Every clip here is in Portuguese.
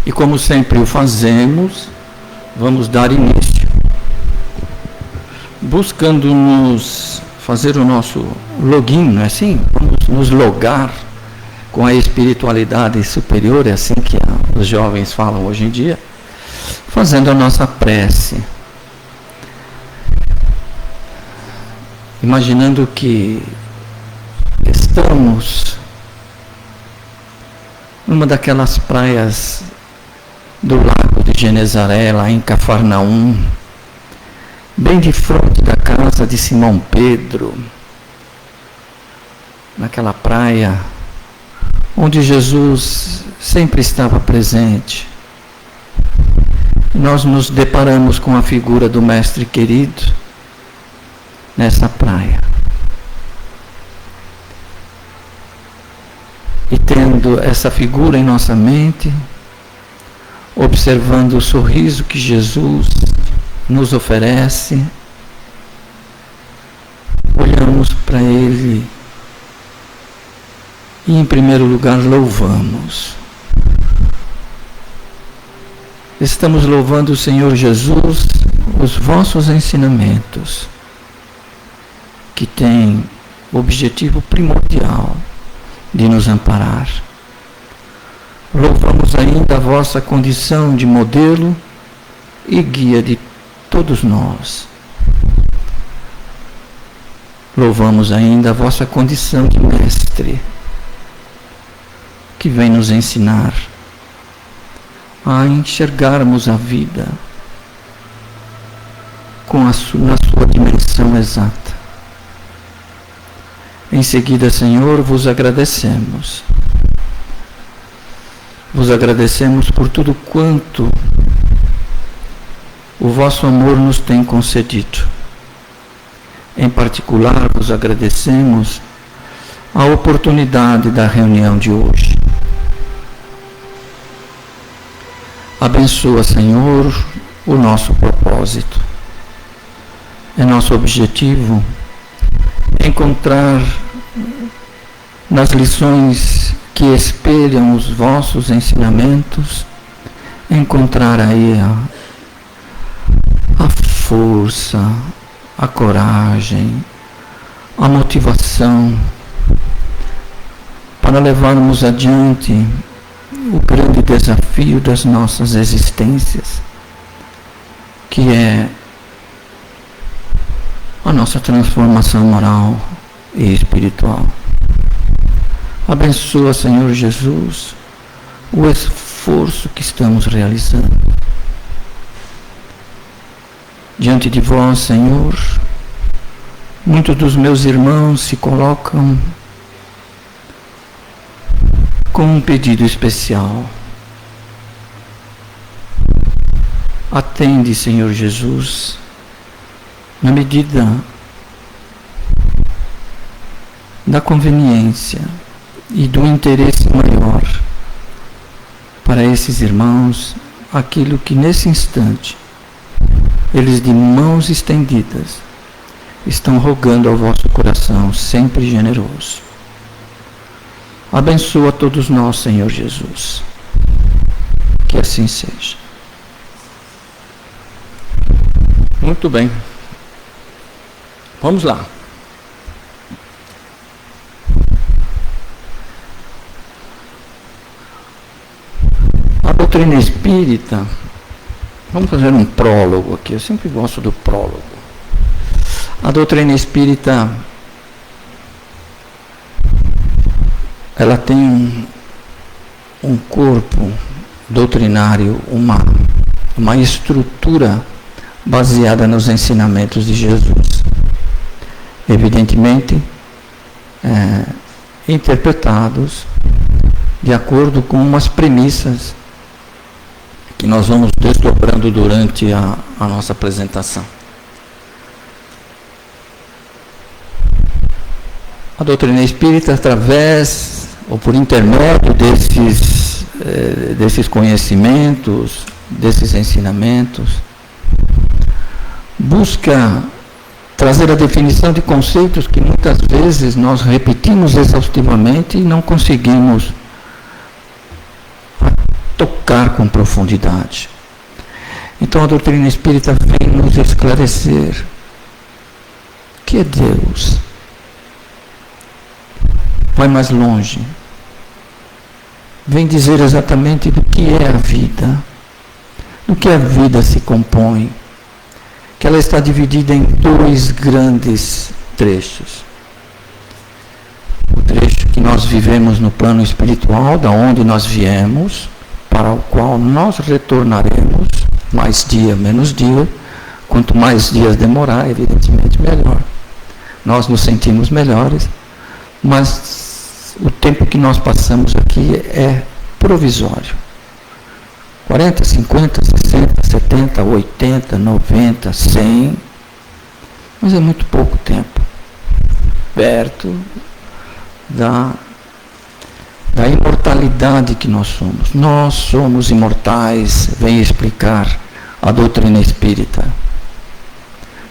E como sempre o fazemos, vamos dar início, buscando fazer o nosso login, não é assim? Vamos nos logar com a espiritualidade superior, é assim que os jovens falam hoje em dia, fazendo a nossa prece. Imaginando que estamos numa daquelas praias do lago de Genezaré, lá em Cafarnaum, bem de frente da casa de Simão Pedro, naquela praia onde Jesus sempre estava presente. Nós nos deparamos com a figura do Mestre querido nessa praia. E tendo essa figura em nossa mente, observando o sorriso que Jesus nos oferece, olhamos para Ele e, em primeiro lugar, louvamos. Estamos louvando o Senhor Jesus, os vossos ensinamentos, que têm o objetivo primordial de nos amparar. Louvamos ainda a vossa condição de modelo e guia de todos nós. Louvamos ainda a vossa condição de mestre, que vem nos ensinar a enxergarmos a vida na sua dimensão exata. Em seguida, Senhor, vos agradecemos. Vos agradecemos por tudo quanto o vosso amor nos tem concedido. Em particular, vos agradecemos a oportunidade da reunião de hoje. Abençoa, Senhor, o nosso propósito. É nosso objetivo encontrar nas lições que espelham os vossos ensinamentos, encontrar aí a força, a coragem, a motivação para levarmos adiante o grande desafio das nossas existências, que é a nossa transformação moral e espiritual. Abençoa, Senhor Jesus, o esforço que estamos realizando. Diante de vós, Senhor, muitos dos meus irmãos se colocam com um pedido especial. Atende, Senhor Jesus, na medida da conveniência e do interesse maior para esses irmãos, aquilo que nesse instante eles de mãos estendidas estão rogando ao vosso coração sempre generoso. Abençoa todos nós, Senhor Jesus. Que assim seja. Muito bem. Vamos lá. A doutrina espírita, vamos fazer um prólogo aqui, eu sempre gosto do prólogo. A doutrina espírita, ela tem um corpo doutrinário, uma estrutura baseada nos ensinamentos de Jesus. Evidentemente, interpretados de acordo com umas premissas que nós vamos desdobrando durante a nossa apresentação. A doutrina espírita, através ou por intermédio desses conhecimentos, desses ensinamentos, busca trazer a definição de conceitos que muitas vezes nós repetimos exaustivamente e não conseguimos buscar com profundidade. Então a doutrina espírita vem nos esclarecer o que é Deus. Vai mais longe. Vem dizer exatamente do que é a vida, do que a vida se compõe, que ela está dividida em dois grandes trechos. O trecho que nós vivemos no plano espiritual, da onde nós viemos, para o qual nós retornaremos, mais dia, menos dia. Quanto mais dias demorar, evidentemente, melhor. Nós nos sentimos melhores, mas o tempo que nós passamos aqui é provisório. 40, 50, 60, 70, 80, 90, 100, mas é muito pouco tempo, perto da imortalidade que nós somos. Nós somos imortais, vem explicar a doutrina espírita.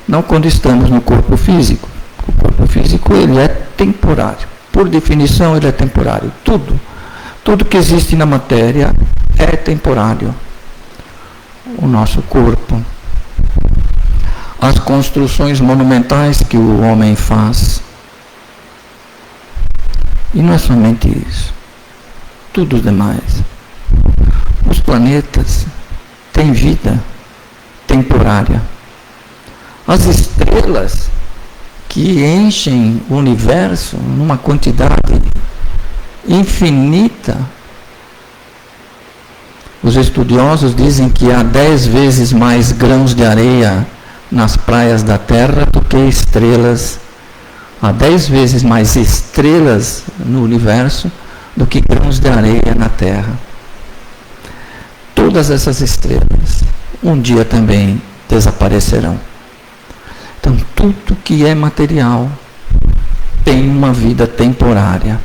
Não quando estamos no corpo físico. O corpo físico, ele é temporário. Por definição, ele é temporário. Tudo que existe na matéria é temporário. O nosso corpo, as construções monumentais que o homem faz. E não é somente isso. Tudo demais. Os planetas têm vida temporária. As estrelas que enchem o universo numa quantidade infinita. Os estudiosos dizem que há 10 vezes mais grãos de areia nas praias da Terra do que estrelas. Há 10 vezes mais estrelas no universo do que grãos de areia na Terra. Todas essas estrelas um dia também desaparecerão. Então, tudo que é material tem uma vida temporária.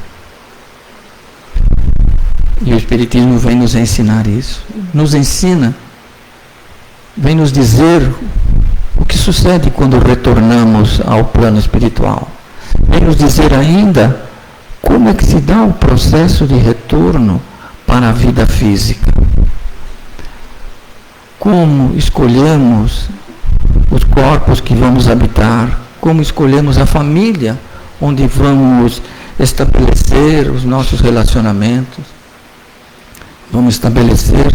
E o Espiritismo vem nos ensinar isso. Nos ensina, vem nos dizer o que sucede quando retornamos ao plano espiritual. Vem nos dizer ainda como é que se dá o processo de retorno para a vida física. Como escolhemos os corpos que vamos habitar, como escolhemos a família onde vamos estabelecer os nossos relacionamentos. Vamos estabelecer,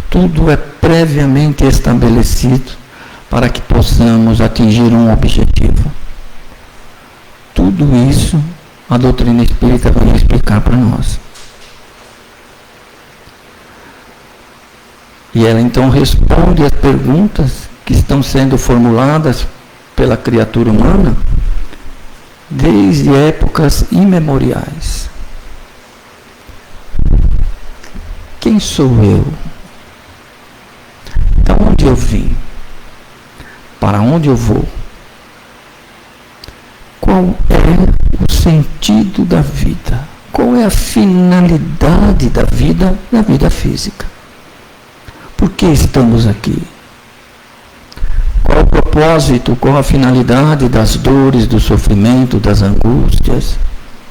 tudo é previamente estabelecido para que possamos atingir um objetivo. Tudo isso a doutrina espírita vai explicar para nós. E ela então responde às perguntas que estão sendo formuladas pela criatura humana desde épocas imemoriais. Quem sou eu? De onde eu vim? Para onde eu vou? Qual é o sentido da vida? Qual é a finalidade da vida física? Por que estamos aqui? Qual o propósito, qual a finalidade das dores, do sofrimento, das angústias,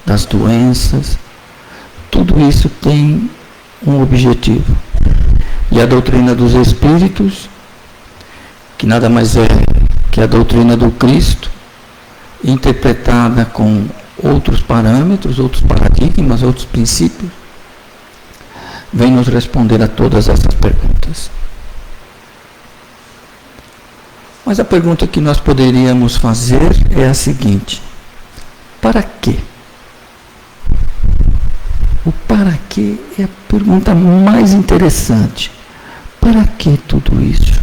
das doenças? Tudo isso tem um objetivo. E a doutrina dos Espíritos, que nada mais é que a doutrina do Cristo, interpretada com outros parâmetros, outros paradigmas, outros princípios, vem nos responder a todas essas perguntas. Mas a pergunta que nós poderíamos fazer é a seguinte: para quê? O para quê é a pergunta mais interessante. Para que tudo isso?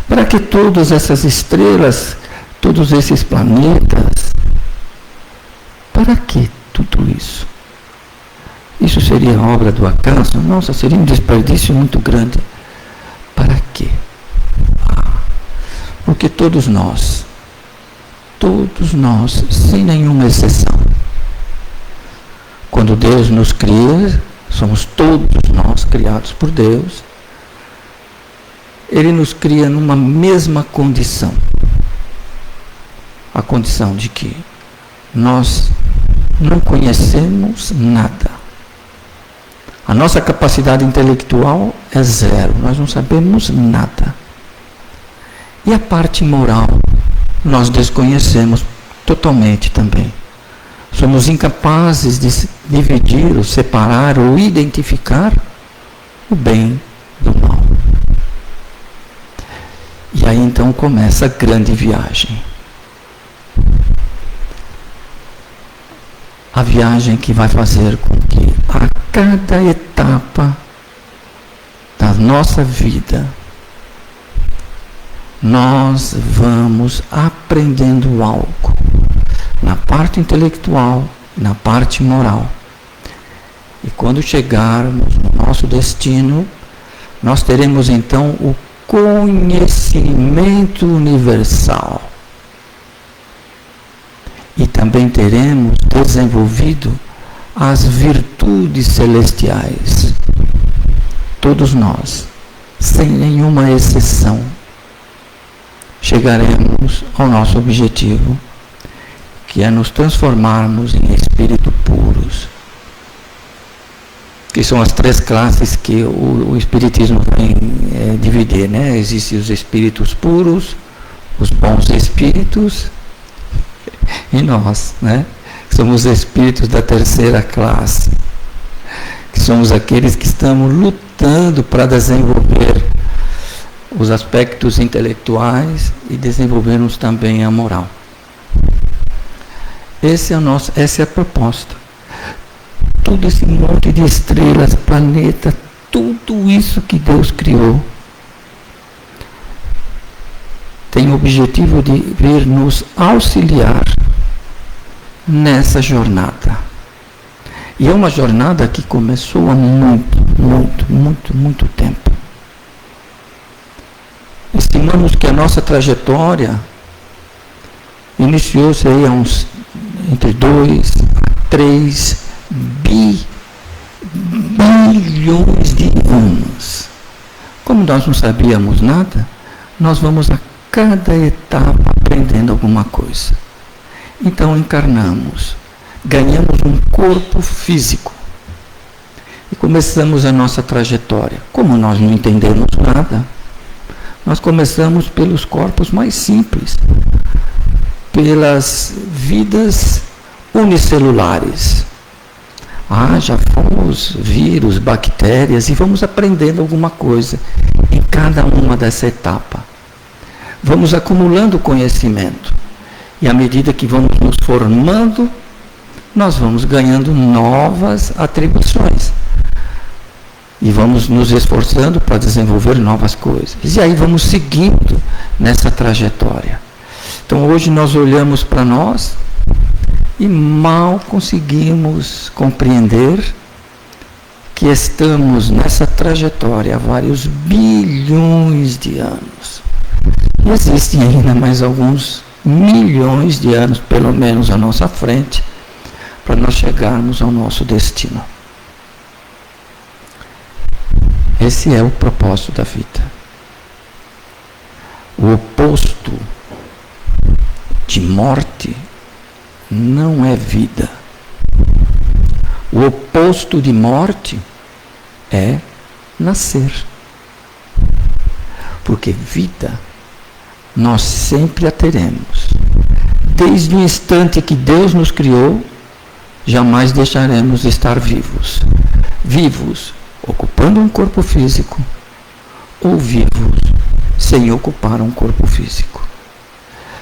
Para que todas essas estrelas, todos esses planetas? Para que tudo isso? Isso seria obra do acaso? Nossa, seria um desperdício muito grande. Para quê? Porque todos nós, sem nenhuma exceção, quando Deus nos cria, somos todos nós criados por Deus, Ele nos cria numa mesma condição. A condição de que nós não conhecemos nada. A nossa capacidade intelectual é zero, nós não sabemos nada. E a parte moral, nós desconhecemos totalmente também. Somos incapazes de dividir, ou separar, ou identificar o bem do mal. E aí então começa a grande viagem. A viagem que vai fazer com que a cada etapa da nossa vida nós vamos aprendendo algo na parte intelectual, na parte moral. E quando chegarmos no nosso destino, nós teremos então o conhecimento universal. E também teremos desenvolvido as virtudes celestiais. Todos nós, sem nenhuma exceção, chegaremos ao nosso objetivo, que é nos transformarmos em espíritos puros, que são as três classes que o Espiritismo vem dividir, né? Existem os espíritos puros, os bons espíritos e nós, né? Somos espíritos da terceira classe, que somos aqueles que estamos lutando para desenvolver os aspectos intelectuais e desenvolvermos também a moral. Essa é a proposta. Todo esse monte de estrelas, planeta, tudo isso que Deus criou tem o objetivo de vir nos auxiliar nessa jornada. E é uma jornada que começou há muito tempo. Estimamos que a nossa trajetória iniciou-se aí há uns entre 2 a 3 bilhões de anos. Como nós não sabíamos nada, nós vamos a cada etapa aprendendo alguma coisa. Então encarnamos, ganhamos um corpo físico e começamos a nossa trajetória. Como nós não entendemos nada, nós começamos pelos corpos mais simples, pelas vidas unicelulares. Já fomos vírus, bactérias e vamos aprendendo alguma coisa em cada uma dessa etapa. Vamos acumulando conhecimento e à medida que vamos nos formando, nós vamos ganhando novas atribuições e vamos nos esforçando para desenvolver novas coisas. E aí vamos seguindo nessa trajetória. Então hoje nós olhamos para nós e mal conseguimos compreender que estamos nessa trajetória há vários bilhões de anos. E existem ainda mais alguns milhões de anos, pelo menos à nossa frente, para nós chegarmos ao nosso destino. Esse é o propósito da vida. O oposto de morte não é vida. O oposto de morte é nascer. Porque vida nós sempre a teremos. Desde o instante que Deus nos criou, jamais deixaremos de estar vivos. Vivos ocupando um corpo físico ou vivos sem ocupar um corpo físico.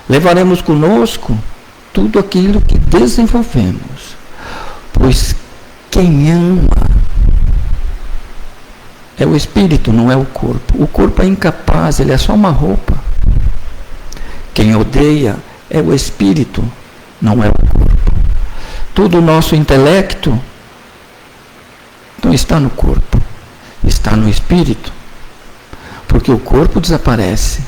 Levaremos conosco tudo aquilo que desenvolvemos, pois quem ama é o espírito, não é o corpo. O corpo é incapaz, ele é só uma roupa. Quem odeia é o espírito, não é o corpo. Todo o nosso intelecto não está no corpo, está no espírito, porque o corpo desaparece.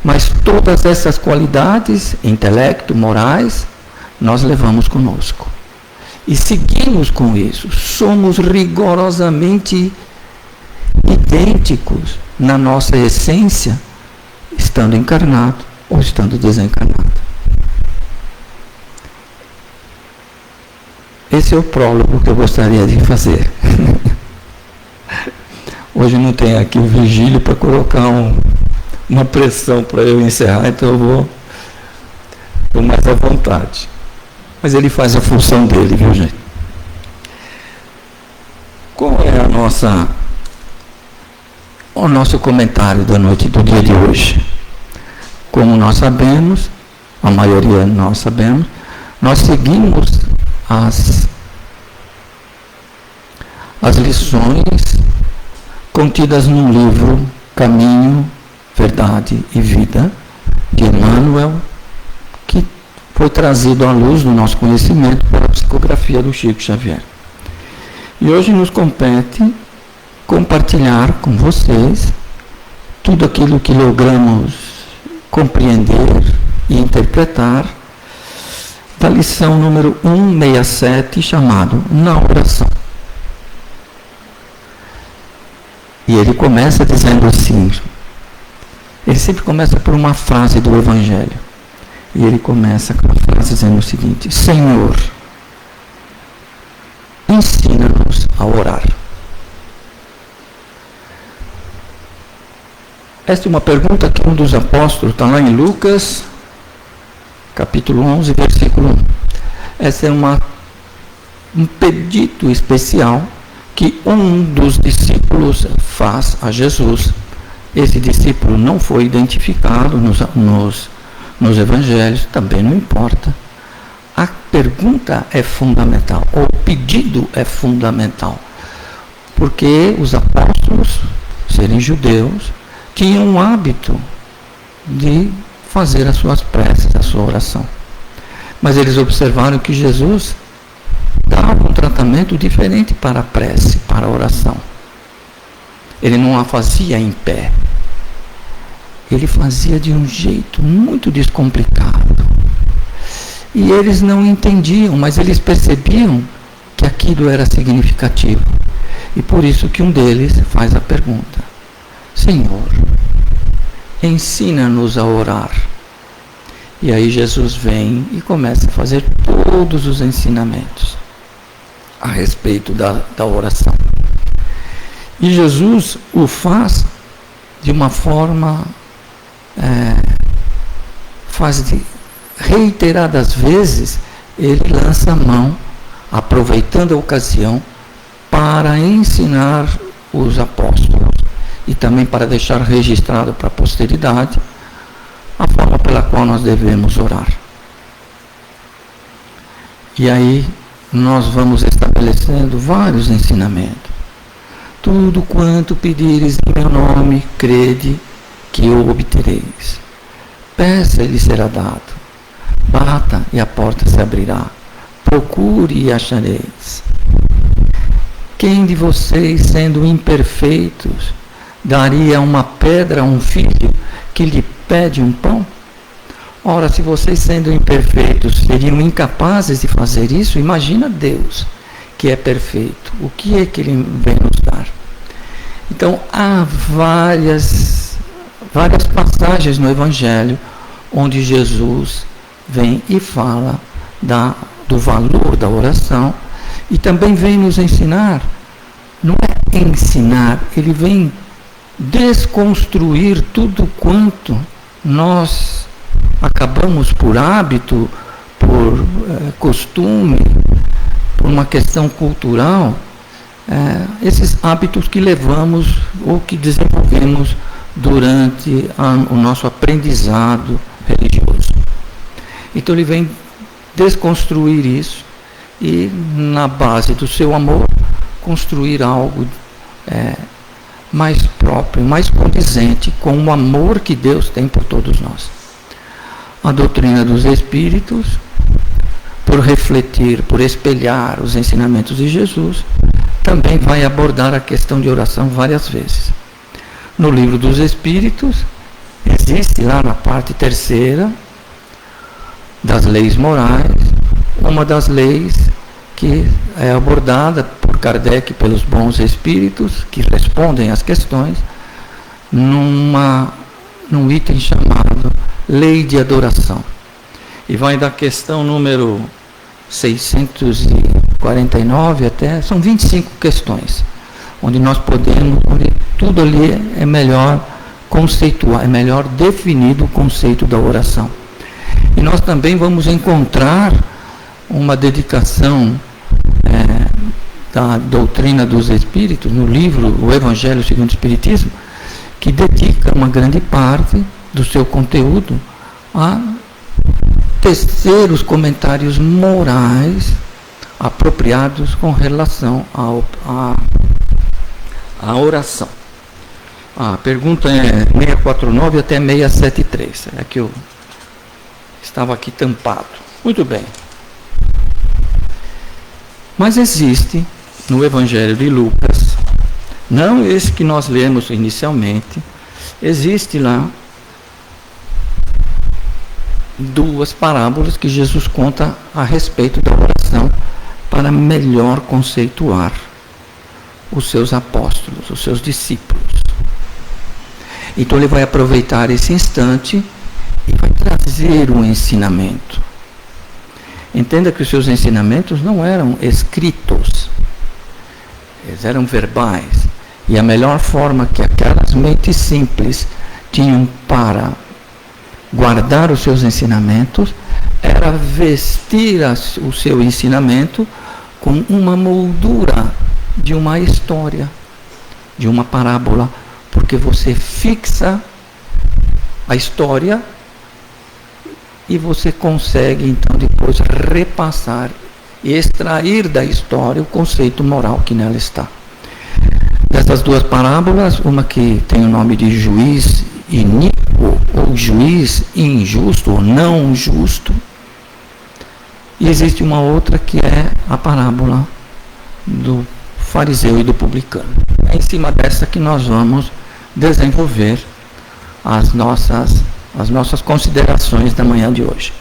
Mas todas essas qualidades, intelecto, morais, nós levamos conosco. E seguimos com isso. Somos rigorosamente idênticos na nossa essência, estando encarnado ou estando desencarnado. Esse é o prólogo que eu gostaria de fazer. Hoje não tem aqui o Virgílio para colocar uma pressão para eu encerrar, então eu vou mais à vontade. Mas ele faz a função dele, viu, gente? Qual é o nosso comentário da noite do dia de hoje? Como nós sabemos, a maioria nós sabemos, nós seguimos as lições contidas no livro Caminho, Verdade e Vida, de Emmanuel, que foi trazido à luz do nosso conhecimento pela psicografia do Chico Xavier. E hoje nos compete compartilhar com vocês tudo aquilo que logramos compreender e interpretar da lição número 167, chamado Na Oração. E ele começa dizendo assim, ele sempre começa por uma frase do Evangelho. E ele começa com a frase dizendo o seguinte: Senhor, ensina-nos a orar. Esta é uma pergunta que um dos apóstolos, está lá em Lucas, capítulo 11, versículo 1. Essa é um pedido especial que um dos discípulos faz a Jesus. Esse discípulo não foi identificado nos evangelhos, também não importa. A pergunta é fundamental, o pedido é fundamental, porque os apóstolos, serem judeus, tinham um hábito de fazer as suas preces, a sua oração. Mas eles observaram que Jesus dava um tratamento diferente para a prece, para a oração. Ele não a fazia em pé. Ele fazia de um jeito muito descomplicado. E eles não entendiam, mas eles percebiam que aquilo era significativo. E por isso que um deles faz a pergunta: Senhor, ensina-nos a orar. E aí Jesus vem e começa a fazer todos os ensinamentos a respeito da oração. E Jesus o faz de uma forma, reiteradas vezes, ele lança a mão, aproveitando a ocasião, para ensinar os apóstolos e também para deixar registrado para a posteridade a forma pela qual nós devemos orar. E aí nós vamos estabelecendo vários ensinamentos. Tudo quanto pedires em meu nome, crede que o obtereis. Peça e lhe será dado. Bata e a porta se abrirá. Procure e achareis. Quem de vocês, sendo imperfeitos, daria uma pedra a um filho que lhe pede um pão? Ora, se vocês, sendo imperfeitos, seriam incapazes de fazer isso, imagina Deus, que é perfeito. O que é que Ele vem nos dar? Então, há várias passagens no Evangelho onde Jesus vem e fala do valor da oração, e também vem nos ensinar, não é ensinar, ele vem desconstruir tudo quanto nós acabamos por hábito, por costume, por uma questão cultural, esses hábitos que levamos ou que desenvolvemos durante o nosso aprendizado religioso. Então ele vem desconstruir isso e, na base do seu amor, construir algo mais próprio, mais condizente com o amor que Deus tem por todos nós. A doutrina dos Espíritos, por refletir, por espelhar os ensinamentos de Jesus, também vai abordar a questão de oração várias vezes. No Livro dos Espíritos, existe lá na parte 3ª das leis morais, uma das leis que é abordada por Kardec e pelos bons espíritos que respondem às questões num item chamado Lei de Adoração. E vai da questão número 649 até, são 25 questões, onde tudo ali é melhor conceituar, é melhor definido o conceito da oração. E nós também vamos encontrar uma dedicação da doutrina dos Espíritos, no livro O Evangelho segundo o Espiritismo, que dedica uma grande parte do seu conteúdo a tecer os comentários morais apropriados com relação à oração. A pergunta é 649 até 673. É que eu estava aqui tampado. Muito bem. Mas existe no Evangelho de Lucas, não esse que nós lemos inicialmente, existe lá duas parábolas que Jesus conta a respeito da oração para melhor conceituar os seus apóstolos, os seus discípulos. Então ele vai aproveitar esse instante e vai trazer um ensinamento. Entenda que os seus ensinamentos não eram escritos, eles eram verbais. E a melhor forma que aquelas mentes simples tinham para guardar os seus ensinamentos era vestir o seu ensinamento com uma moldura de uma história, de uma parábola, porque você fixa a história e você consegue então depois repassar e extrair da história o conceito moral que nela está. Dessas duas parábolas, uma que tem o nome de juiz iníquo, ou juiz injusto, ou não justo, e existe uma outra que é a parábola do fariseu e do publicano. É em cima dessa que nós vamos desenvolver as nossas considerações da manhã de hoje,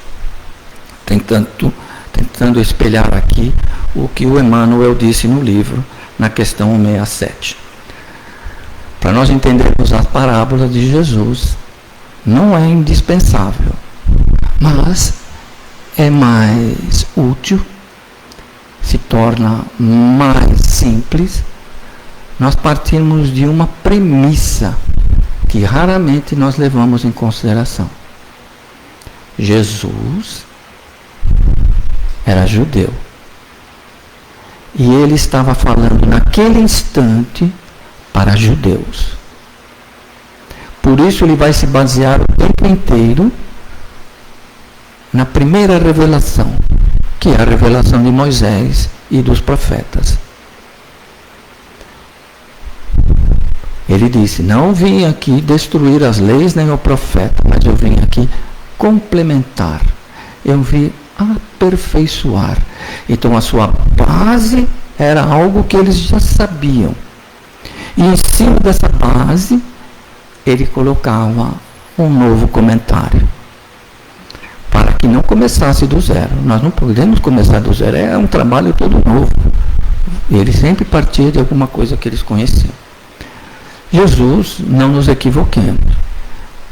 tentando espelhar aqui o que o Emmanuel disse no livro, na questão 167. Para nós entendermos as parábolas de Jesus, não é indispensável, mas é mais útil, se torna mais simples, nós partimos de uma premissa que raramente nós levamos em consideração. Jesus era judeu. E ele estava falando naquele instante para judeus. Por isso ele vai se basear o tempo inteiro na primeira revelação, que é a revelação de Moisés e dos profetas. Ele disse: não vim aqui destruir as leis nem o profeta, mas eu vim aqui complementar. Eu vim aperfeiçoar. Então a sua base era algo que eles já sabiam. E em cima dessa base, ele colocava um novo comentário. Para que não começasse do zero. Nós não podemos começar do zero. É um trabalho todo novo. Ele sempre partia de alguma coisa que eles conheciam. Jesus, não nos equivoquemos.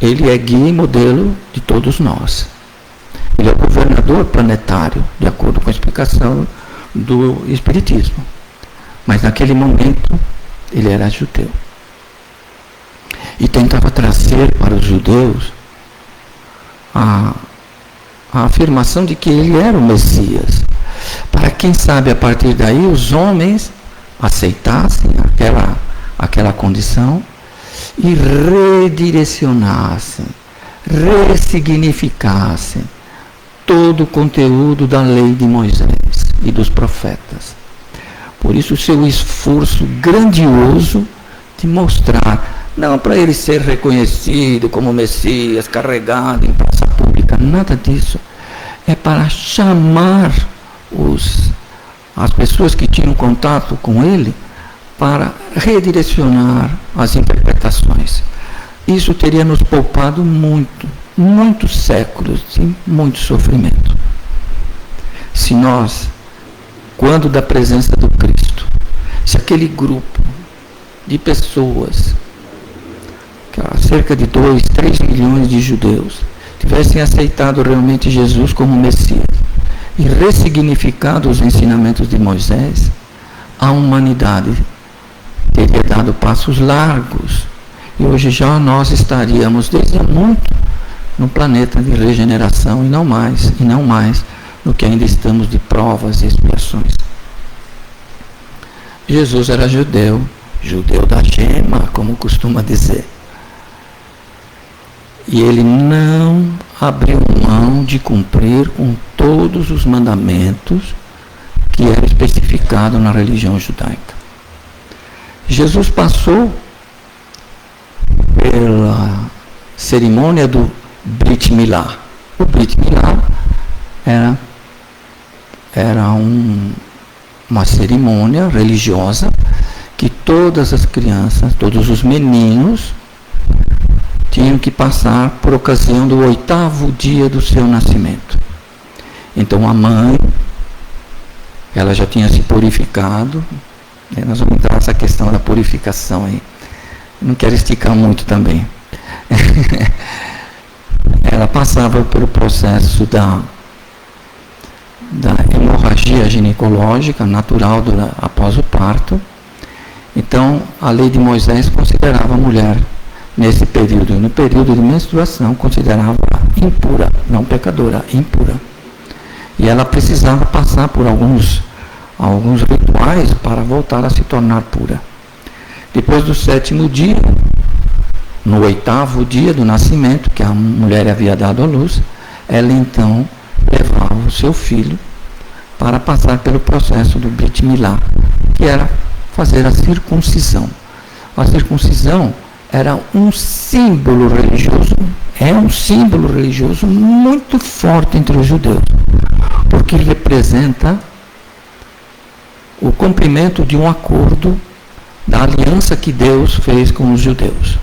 Ele é guia e modelo de todos nós. Ele é o governador planetário, de acordo com a explicação do Espiritismo. Mas naquele momento, ele era judeu. E tentava trazer para os judeus a afirmação de que ele era o Messias. Para quem sabe, a partir daí, os homens aceitassem aquela condição e redirecionassem, ressignificassem todo o conteúdo da lei de Moisés e dos profetas. Por isso o seu esforço grandioso de mostrar, não para ele ser reconhecido como Messias, carregado em praça pública, nada disso. É para chamar as pessoas que tinham contato com ele para redirecionar as interpretações. Isso teria nos poupado muitos séculos de muito sofrimento. Se nós, quando da presença do Cristo, se aquele grupo de pessoas, cerca de 2, 3 milhões de judeus, tivessem aceitado realmente Jesus como Messias e ressignificado os ensinamentos de Moisés, a humanidade teria dado passos largos. E hoje já nós estaríamos desde há muito no planeta de regeneração e não mais no que ainda estamos de provas e expiações. Jesus era judeu da gema, como costuma dizer. E ele não abriu mão de cumprir com todos os mandamentos que era especificado na religião judaica. Jesus passou pela cerimônia do Brit Milá. O Brit Milá era uma cerimônia religiosa que todas as crianças, todos os meninos, tinham que passar por ocasião do 8º dia do seu nascimento. Então a mãe, ela já tinha se purificado. Nós vamos entrar nessa questão da purificação aí. Não quero esticar muito também. Ela passava pelo processo da hemorragia ginecológica natural após o parto. Então, a lei de Moisés considerava a mulher, nesse período, no período de menstruação, considerava impura, não pecadora, impura. E ela precisava passar por alguns rituais para voltar a se tornar pura. Depois do 7º dia, no 8º dia do nascimento, que a mulher havia dado à luz, ela então levava o seu filho para passar pelo processo do Brit Milá, que era fazer a circuncisão. A circuncisão era um símbolo religioso, é um símbolo religioso muito forte entre os judeus, porque representa o cumprimento de um acordo da aliança que Deus fez com os judeus.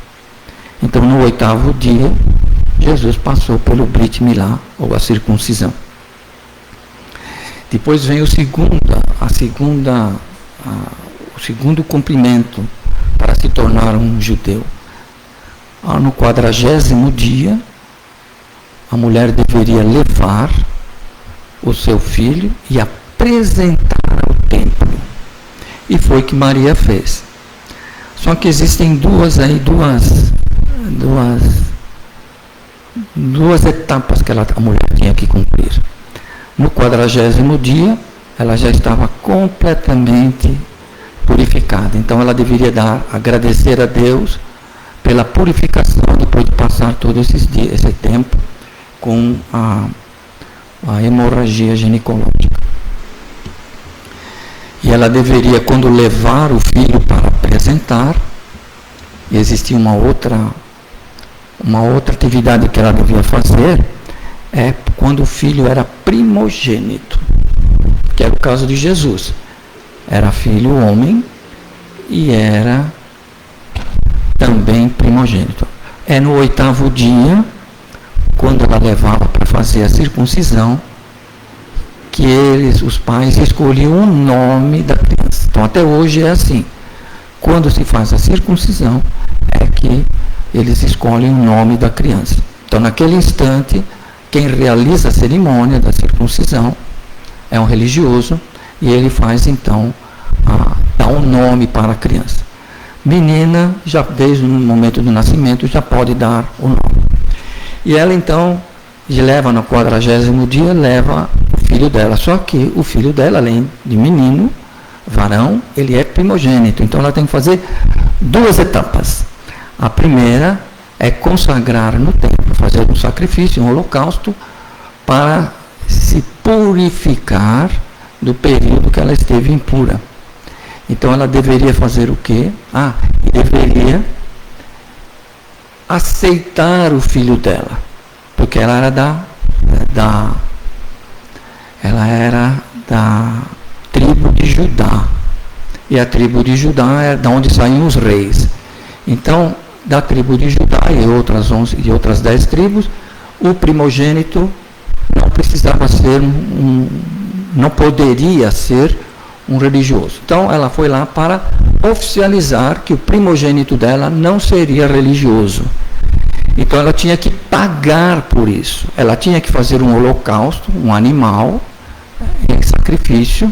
Então, no 8º dia, Jesus passou pelo Brit Milá, ou a circuncisão. Depois vem o segundo cumprimento para se tornar um judeu. No 40º dia, a mulher deveria levar o seu filho e apresentar ao templo. E foi o que Maria fez. Só que existem duas etapas que a mulher tinha que cumprir. No 40º dia, ela já estava completamente purificada. Então ela deveria agradecer a Deus pela purificação depois de passar todo esse tempo com a hemorragia ginecológica. E ela deveria, quando levar o filho para apresentar, existia uma outra atividade que ela devia fazer, quando o filho era primogênito, que era o caso de Jesus. Era filho homem e era também primogênito. No 8º dia, quando ela levava para fazer a circuncisão, que os pais escolhiam o nome da criança. Então até hoje é assim. Quando se faz a circuncisão, é que eles escolhem o nome da criança. Então naquele instante, quem realiza a cerimônia da circuncisão é um religioso, e ele faz então, dá um nome para a criança. Menina, já desde o momento do nascimento, já pode dar o nome. E ela então leva no 40º dia, leva o filho dela. Só que o filho dela, além de menino, varão, ele é primogênito. Então ela tem que fazer 2 etapas. A primeira é consagrar no templo, fazer um sacrifício, um holocausto, para se purificar do período que ela esteve impura. Então ela deveria fazer o quê? E deveria aceitar o filho dela, porque ela era da tribo de Judá, e a tribo de Judá é da onde saem os reis. Então, da tribo de Judá e outras 10 tribos, o primogênito não precisava ser não poderia ser um religioso. Então ela foi lá para oficializar que o primogênito dela não seria religioso. Então ela tinha que pagar por isso. Ela tinha que fazer um holocausto, um animal em sacrifício,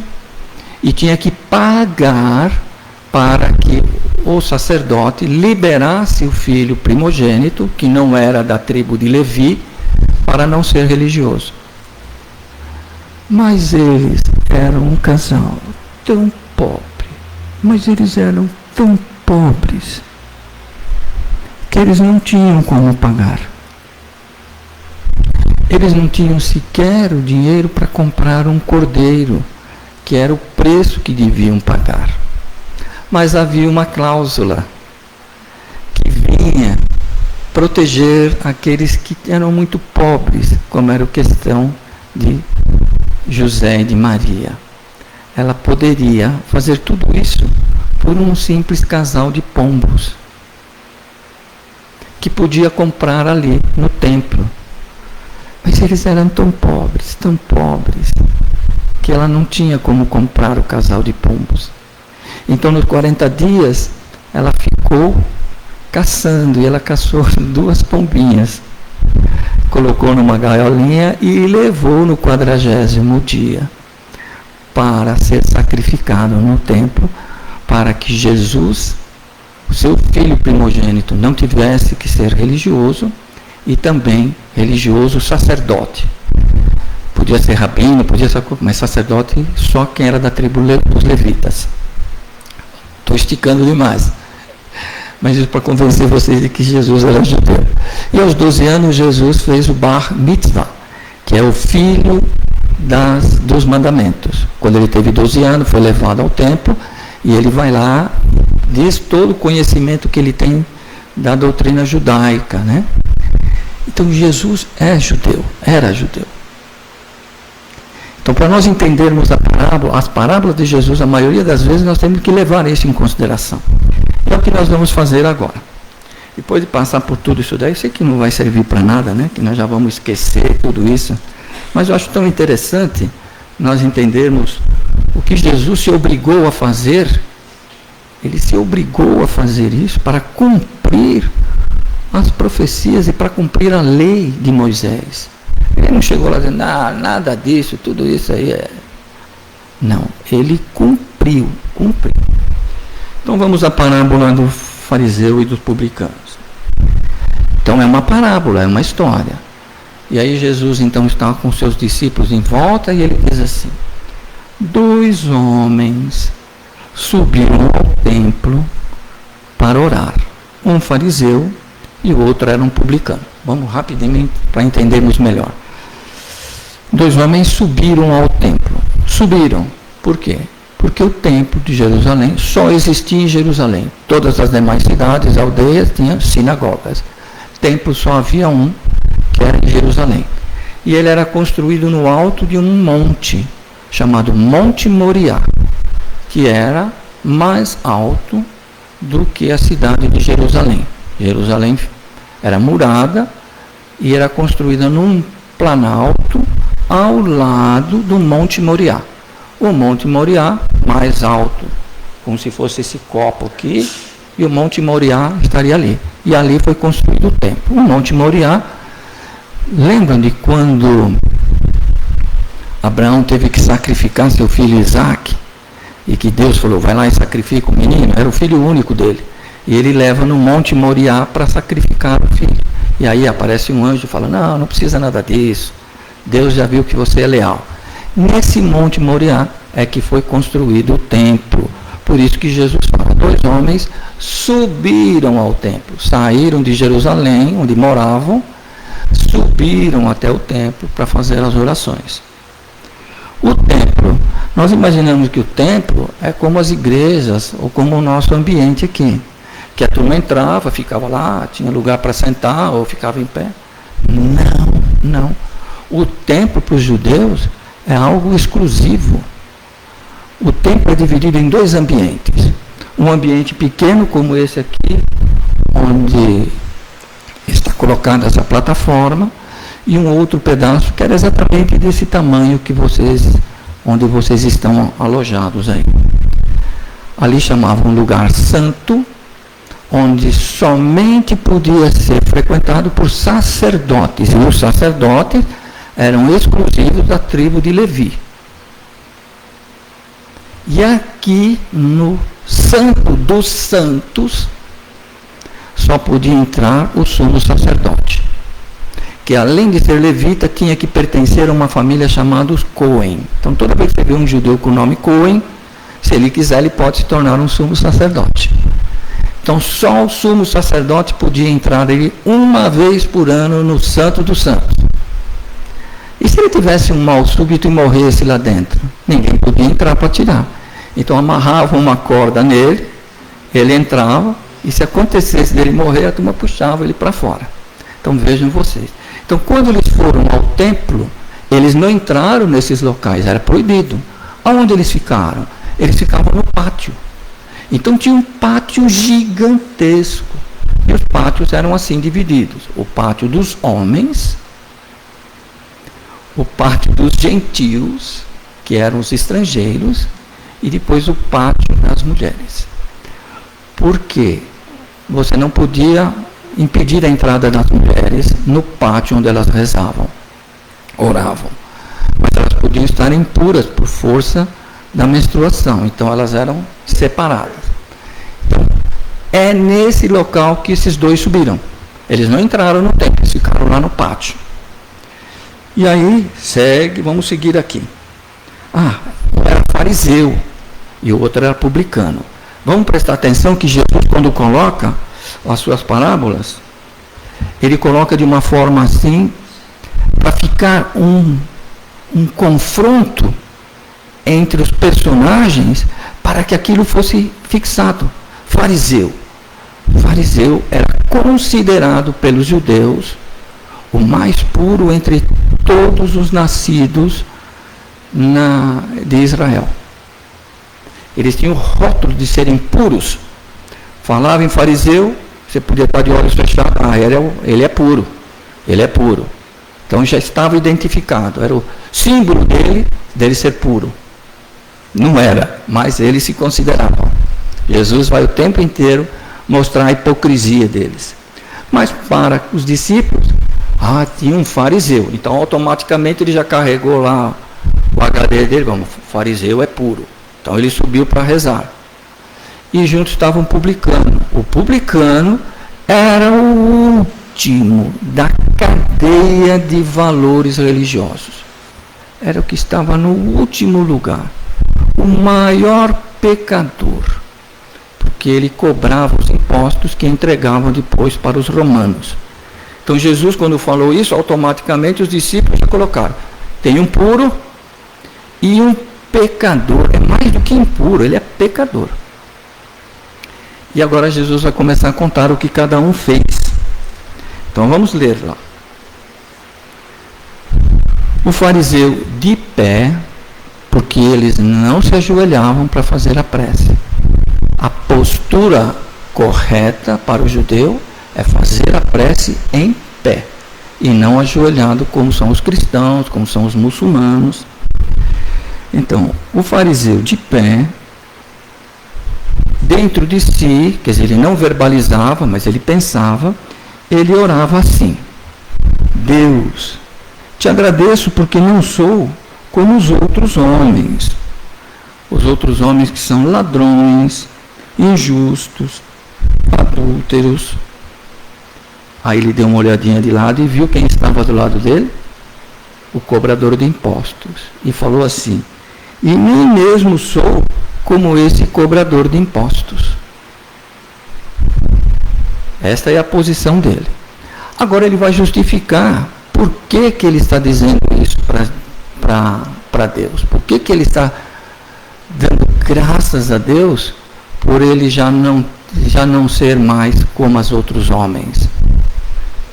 e tinha que pagar para que o sacerdote liberasse o filho primogênito, que não era da tribo de Levi, para não ser religioso. Mas eles eram um casal tão pobre, mas eles eram tão pobres, que eles não tinham como pagar. Eles não tinham sequer o dinheiro para comprar um cordeiro, que era o preço que deviam pagar. Mas havia uma cláusula que vinha proteger aqueles que eram muito pobres, como era a questão de José e de Maria. Ela poderia fazer tudo isso por um simples casal de pombos, que podia comprar ali no templo. Mas eles eram tão pobres, que ela não tinha como comprar o casal de pombos. Então, nos 40 dias, ela ficou caçando, e ela caçou 2 pombinhas, colocou numa gaiolinha e levou no 40º dia para ser sacrificado no templo, para que Jesus, o seu filho primogênito, não tivesse que ser religioso, e também religioso sacerdote. Podia ser rabino, podia ser, mas sacerdote só quem era da tribo dos levitas. Estou esticando demais. Mas isso para convencer vocês de que Jesus era judeu. E aos 12 anos Jesus fez o Bar Mitzvah, que é o filho dos mandamentos. Quando ele teve 12 anos, foi levado ao templo, e ele vai lá, diz todo o conhecimento que ele tem da doutrina judaica, né? Então Jesus é judeu, era judeu. Então, para nós entendermos as parábolas de Jesus, a maioria das vezes nós temos que levar isso em consideração. E é o que nós vamos fazer agora. Depois de passar por tudo isso daí, eu sei que não vai servir para nada, né? Que nós já vamos esquecer tudo isso. Mas eu acho tão interessante nós entendermos o que Jesus se obrigou a fazer. Ele se obrigou a fazer isso para cumprir as profecias e para cumprir a lei de Moisés. Ele não chegou lá dizendo, nada disso, tudo isso aí é... Não, ele cumpriu. Então vamos à parábola do fariseu e dos publicanos. Então é uma parábola, é uma história. E aí Jesus então está com seus discípulos em volta e ele diz assim: 2 homens subiram ao templo para orar. Um fariseu e o outro era um publicano. Vamos rapidamente para entendermos melhor. 2 homens subiram ao templo. Subiram. Por quê? Porque o templo de Jerusalém só existia em Jerusalém. Todas as demais cidades, aldeias, tinham sinagogas. Templo só havia um, que era em Jerusalém. E ele era construído no alto de um monte, chamado Monte Moriá, que era mais alto do que a cidade de Jerusalém. Jerusalém era murada e era construída num planalto ao lado do Monte Moriá. O Monte Moriá, mais alto, como se fosse esse copo aqui, e o Monte Moriá estaria ali. E ali foi construído o templo. O Monte Moriá, lembram de quando Abraão teve que sacrificar seu filho Isaque? E que Deus falou, vai lá e sacrifica o menino? Era o filho único dele. E ele leva no Monte Moriá para sacrificar o filho. E aí aparece um anjo e fala, não precisa nada disso. Deus já viu que você é leal. Nesse Monte Moriá é que foi construído o templo. Por isso que Jesus fala, 2 homens subiram ao templo. Saíram de Jerusalém, onde moravam, subiram até o templo para fazer as orações. O templo, nós imaginamos que o templo é como as igrejas, ou como o nosso ambiente aqui. Que a turma entrava, ficava lá, tinha lugar para sentar, ou ficava em pé. Não. O templo para os judeus é algo exclusivo. O templo é dividido em 2 ambientes. Um ambiente pequeno como esse aqui, onde está colocada essa plataforma, e um outro pedaço que era exatamente desse tamanho que onde vocês estão alojados aí. Ali chamavam lugar santo, onde somente podia ser frequentado por sacerdotes, e os sacerdotes eram exclusivos da tribo de Levi. E aqui no santo dos santos, só podia entrar o sumo sacerdote, que além de ser levita, tinha que pertencer a uma família chamada os Cohen. Então, toda vez que você vê um judeu com o nome Cohen, se ele quiser, ele pode se tornar um sumo sacerdote. Então, só o sumo sacerdote podia entrar ele uma vez por ano no Santo dos Santos. E se ele tivesse um mal súbito e morresse lá dentro? Ninguém podia entrar para tirar. Então, amarravam uma corda nele, ele entrava, e se acontecesse dele morrer, a turma puxava ele para fora. Então, vejam vocês. Então, quando eles foram ao templo, eles não entraram nesses locais, era proibido. Aonde eles ficaram? Eles ficavam no pátio. Então, tinha um pátio gigantesco. E os pátios eram assim divididos. O pátio dos homens, o pátio dos gentios, que eram os estrangeiros, e depois o pátio das mulheres. Por quê? Você não podia impedir a entrada das mulheres no pátio onde elas rezavam, oravam. Mas elas podiam estar impuras por força da menstruação, então elas eram separadas. Então, é nesse local que esses dois subiram. Eles não entraram no templo, eles ficaram lá no pátio. E aí, vamos seguir aqui. Um era fariseu e o outro era publicano. Vamos prestar atenção que Jesus, quando coloca as suas parábolas, ele coloca de uma forma assim, para ficar um confronto entre os personagens, para que aquilo fosse fixado. Fariseu era considerado pelos judeus o mais puro entre todos os nascidos de Israel. Eles tinham o rótulo de serem puros. Falava em fariseu, você podia estar de olhos fechados. Ele é puro. Ele é puro. Então já estava identificado. Era o símbolo dele ser puro. Não era, mas eles se consideravam. Jesus vai o tempo inteiro mostrar a hipocrisia deles. Mas para os discípulos, tinha um fariseu. Então automaticamente ele já carregou lá o HD dele. O fariseu é puro. Então ele subiu para rezar. E junto estava um publicano. O publicano era o último da cadeia de valores religiosos. Era o que estava no último lugar. O maior pecador. Porque ele cobrava os impostos que entregavam depois para os romanos. Então Jesus, quando falou isso, automaticamente os discípulos já colocaram. Tem um puro e um pecador. É mais do que impuro, ele é pecador. E agora Jesus vai começar a contar o que cada um fez. Então vamos ler lá. O fariseu de pé, porque eles não se ajoelhavam para fazer a prece. A postura correta para o judeu é fazer a prece em pé, e não ajoelhado como são os cristãos, como são os muçulmanos. Então, o fariseu de pé, dentro de si, quer dizer, ele não verbalizava, mas ele pensava, ele orava assim: Deus, te agradeço porque não sou como os outros homens. Os outros homens que são ladrões, injustos, adúlteros. Aí ele deu uma olhadinha de lado e viu quem estava do lado dele? O cobrador de impostos. E falou assim: e nem mesmo sou como esse cobrador de impostos. Esta é a posição dele. Agora ele vai justificar por que ele está dizendo isso para Deus. Por que ele está dando graças a Deus por ele já não ser mais como os outros homens.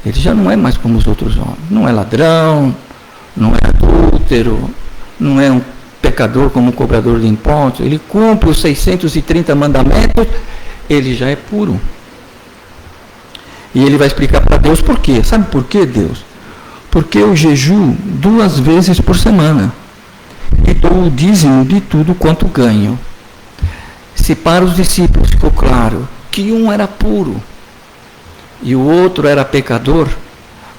Ele já não é mais como os outros homens. Não é ladrão, não é adúltero, não é um pecador como um cobrador de impostos. Ele cumpre os 630 mandamentos, ele já é puro. E ele vai explicar para Deus por quê. Sabe por quê, Deus? Porque eu jejuo 2 vezes por semana e dou o dízimo de tudo quanto ganho. Se para os discípulos ficou claro que um era puro e o outro era pecador,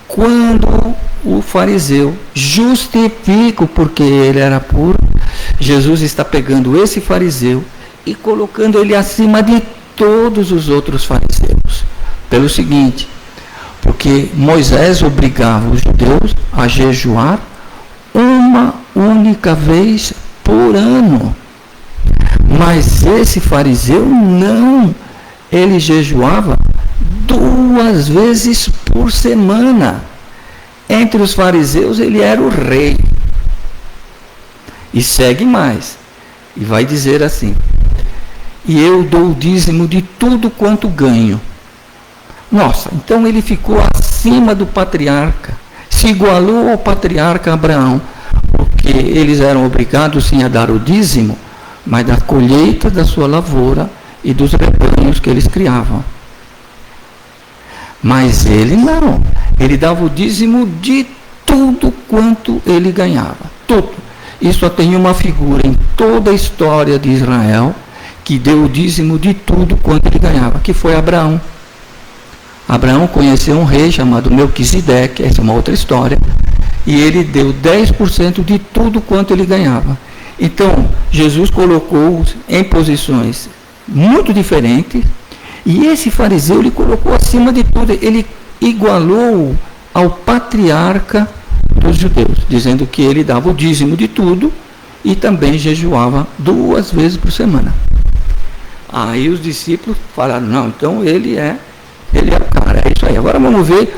quando o fariseu justifica porque ele era puro, Jesus está pegando esse fariseu e colocando ele acima de todos os outros fariseus. Pelo seguinte, porque Moisés obrigava os judeus a jejuar uma única vez por ano. Mas esse fariseu não, ele jejuava 2 vezes por semana. Entre os fariseus ele era o rei. E segue mais, e vai dizer assim: e eu dou o dízimo de tudo quanto ganho. Nossa, então ele ficou acima do patriarca, se igualou ao patriarca Abraão, porque eles eram obrigados sim a dar o dízimo, mas da colheita da sua lavoura e dos rebanhos que eles criavam. Mas ele não, ele dava o dízimo de tudo quanto ele ganhava, tudo. E só tem uma figura em toda a história de Israel que deu o dízimo de tudo quanto ele ganhava, que foi Abraão. Abraão conheceu um rei chamado Melquisedeque, essa é uma outra história, e ele deu 10% de tudo quanto ele ganhava. Então, Jesus colocou em posições muito diferentes, e esse fariseu ele colocou acima de tudo, ele igualou ao patriarca dos judeus, dizendo que ele dava o dízimo de tudo e também jejuava 2 vezes por semana. Aí os discípulos falaram: não, então ele é o cara, é isso aí. Agora vamos ver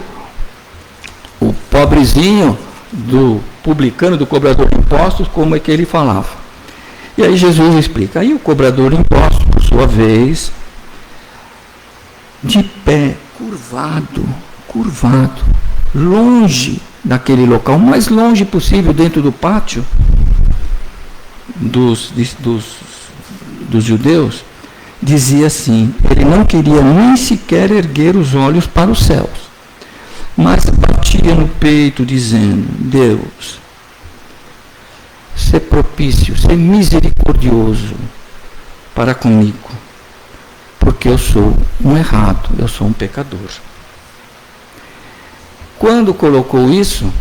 o pobrezinho do publicano, do cobrador de impostos, como é que ele falava. E aí Jesus explica. Aí o cobrador de impostos, por sua vez, de pé, curvado, longe daquele local, o mais longe possível dentro do pátio dos judeus, dizia assim: ele não queria nem sequer erguer os olhos para os céus, mas batia no peito dizendo: Deus, sê propício, sê misericordioso para comigo, porque eu sou um errado, eu sou um pecador. Quando colocou isso,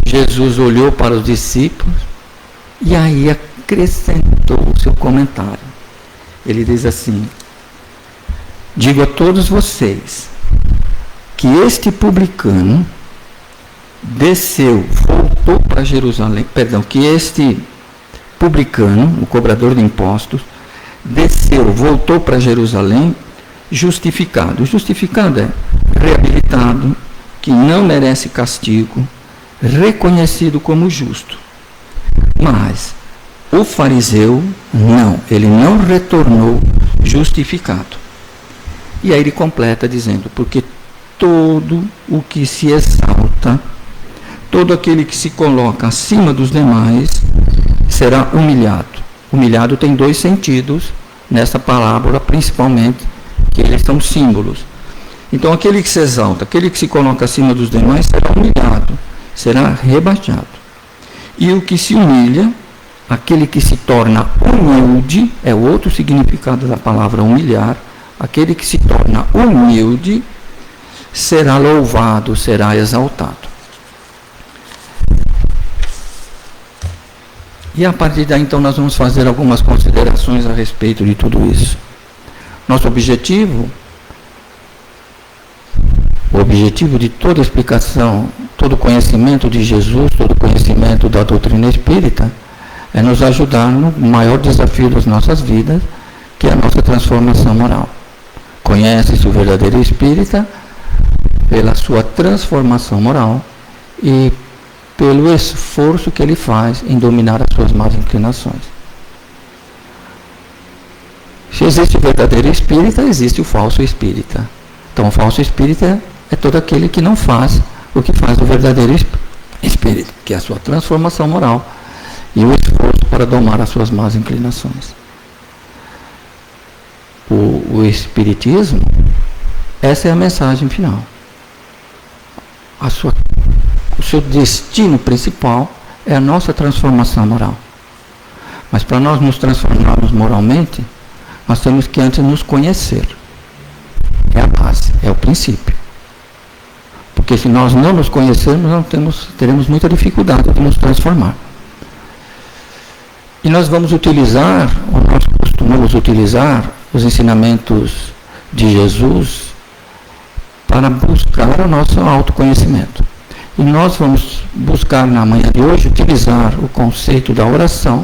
Jesus olhou para os discípulos e aí acrescentou o seu comentário. Ele diz assim: digo a todos vocês que este publicano voltou para Jerusalém, que este publicano, o cobrador de impostos, voltou para Jerusalém justificado. Justificado é reabilitado, que não merece castigo, reconhecido como justo. Mas o fariseu não, ele não retornou justificado. E aí ele completa dizendo: porque todo o que se exalta, todo aquele que se coloca acima dos demais, será humilhado. Humilhado tem 2 sentidos nessa parábola, principalmente, que eles são símbolos. Então, aquele que se exalta, aquele que se coloca acima dos demais, será humilhado, será rebaixado. E o que se humilha, aquele que se torna humilde, é o outro significado da palavra humilhar, aquele que se torna humilde, será louvado, será exaltado. E a partir daí, então, nós vamos fazer algumas considerações a respeito de tudo isso. Nosso objetivo, o objetivo de toda explicação, todo conhecimento de Jesus, todo conhecimento da doutrina espírita, é nos ajudar no maior desafio das nossas vidas, que é a nossa transformação moral. Conhece-se o verdadeiro espírita pela sua transformação moral e pelo esforço que ele faz em dominar as suas más inclinações. Se existe o verdadeiro espírita, existe o falso espírita. Então, o falso espírita é todo aquele que não faz o que faz o verdadeiro espírito, que é a sua transformação moral e o esforço para domar as suas más inclinações. O espiritismo, essa é a mensagem final. O seu destino principal é a nossa transformação moral. Mas para nós nos transformarmos moralmente, nós temos que antes nos conhecer. É a base, é o princípio. Porque se nós não nos conhecermos, teremos muita dificuldade de nos transformar. E nós vamos utilizar o nosso costume costumamos utilizar os ensinamentos de Jesus para buscar o nosso autoconhecimento. E nós vamos buscar na manhã de hoje utilizar o conceito da oração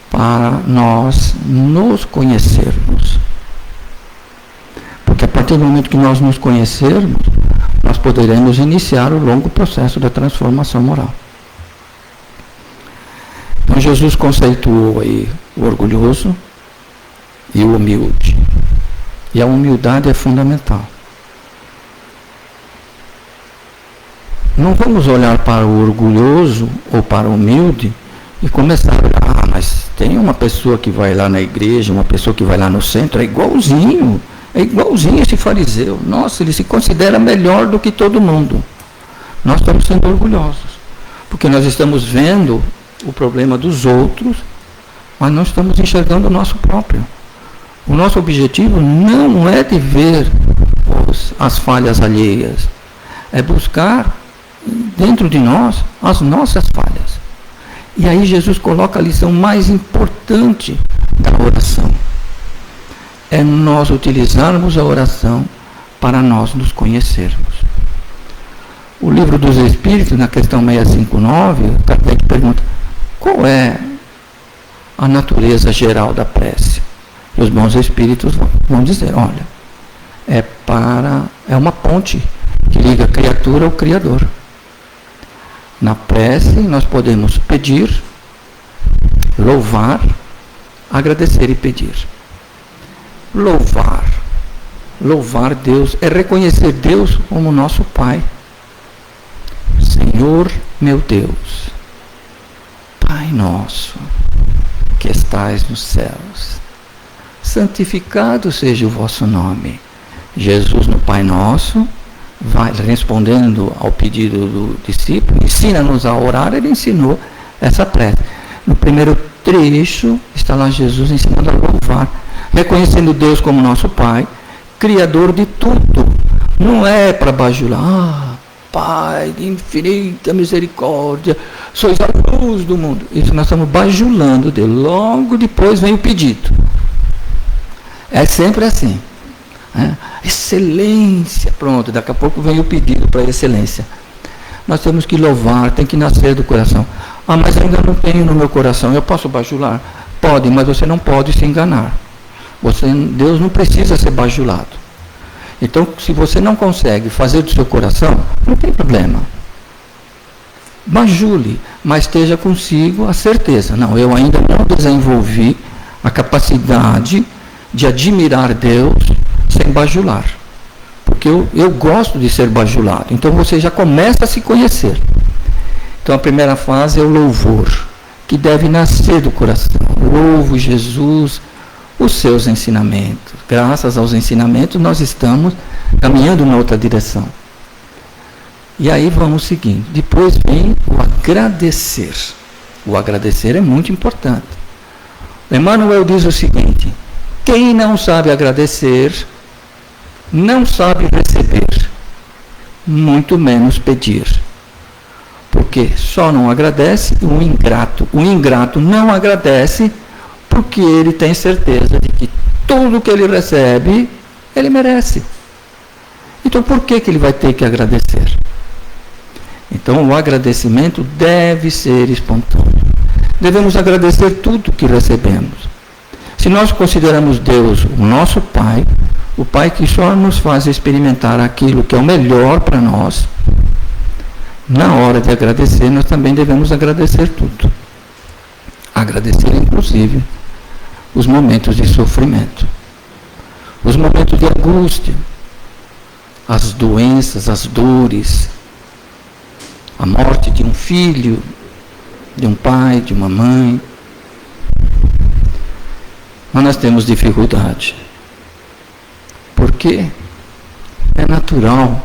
para nós nos conhecermos. Porque a partir do momento que nós nos conhecermos, nós poderemos iniciar o longo processo da transformação moral. Então Jesus conceituou aí o orgulhoso e o humilde. E a humildade é fundamental. Não vamos olhar para o orgulhoso ou para o humilde e começar a olhar, mas tem uma pessoa que vai lá na igreja, uma pessoa que vai lá no centro, é igualzinho esse fariseu. Nossa, ele se considera melhor do que todo mundo. Nós estamos sendo orgulhosos, porque nós estamos vendo o problema dos outros, mas não estamos enxergando o nosso próprio. O nosso objetivo não é de ver as falhas alheias, é buscar dentro de nós as nossas falhas. E aí Jesus coloca a lição mais importante da oração. É nós utilizarmos a oração para nós nos conhecermos. O Livro dos Espíritos, na questão 659, Kardec pergunta: qual é a natureza geral da prece? E os bons espíritos vão dizer: olha, é uma ponte que liga a criatura ao Criador. Na prece nós podemos pedir, louvar, agradecer e pedir. Louvar Deus é reconhecer Deus como nosso Pai. Senhor meu Deus, Pai nosso, que estais nos céus, santificado seja o vosso nome. Jesus, no Pai Nosso, vai respondendo ao pedido do discípulo, ensina-nos a orar. Ele ensinou essa prece. No primeiro trecho está lá Jesus ensinando a louvar, reconhecendo Deus como nosso Pai, Criador de tudo. Não é para bajular: Pai de infinita misericórdia, sois a luz do mundo. Isso nós estamos bajulando Deus. Logo depois vem o pedido. É sempre assim. Excelência, pronto, daqui a pouco vem o pedido para excelência. Nós temos que louvar, tem que nascer do coração. Mas ainda não tenho no meu coração, eu posso bajular? Pode, mas você não pode se enganar. Deus não precisa ser bajulado. Então, se você não consegue fazer do seu coração, não tem problema. Bajule, mas esteja consigo a certeza: não, eu ainda não desenvolvi a capacidade de admirar Deus sem bajular, porque eu gosto de ser bajulado. Então você já começa a se conhecer. Então a primeira fase é o louvor, que deve nascer do coração. Louvo Jesus, os seus ensinamentos. Graças aos ensinamentos nós estamos caminhando na outra direção. E aí vamos seguindo. Depois vem o agradecer. O agradecer é muito importante. Emmanuel diz o seguinte: quem não sabe agradecer, não sabe receber, muito menos pedir. Porque só não agradece o ingrato. O ingrato não agradece porque ele tem certeza de que tudo que ele recebe, ele merece. Então por que ele vai ter que agradecer? Então o agradecimento deve ser espontâneo. Devemos agradecer tudo que recebemos. Se nós consideramos Deus o nosso Pai, o Pai que só nos faz experimentar aquilo que é o melhor para nós, na hora de agradecer, nós também devemos agradecer tudo. Agradecer, inclusive, os momentos de sofrimento, os momentos de angústia, as doenças, as dores, a morte de um filho, de um pai, de uma mãe. Mas nós temos dificuldade. Porque é natural.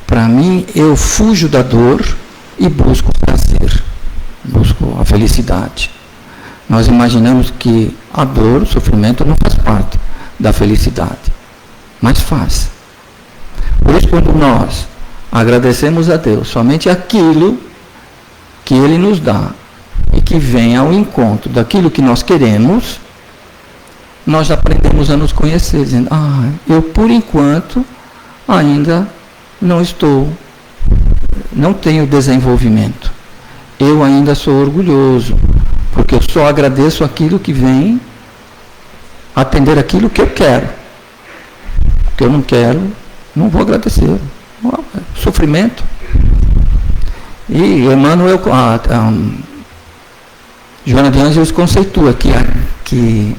Para mim, eu fujo da dor e busco o prazer, busco a felicidade. Nós imaginamos que a dor, o sofrimento não faz parte da felicidade, mas faz. Por isso, quando nós agradecemos a Deus somente aquilo que Ele nos dá e que vem ao encontro daquilo que nós queremos, nós aprendemos a nos conhecer, dizendo, eu por enquanto ainda não tenho desenvolvimento. Eu ainda sou orgulhoso, porque eu só agradeço aquilo que vem atender aquilo que eu quero. O que eu não quero, não vou agradecer. Sofrimento. E Emmanuel, Joana de Ângeles conceitua que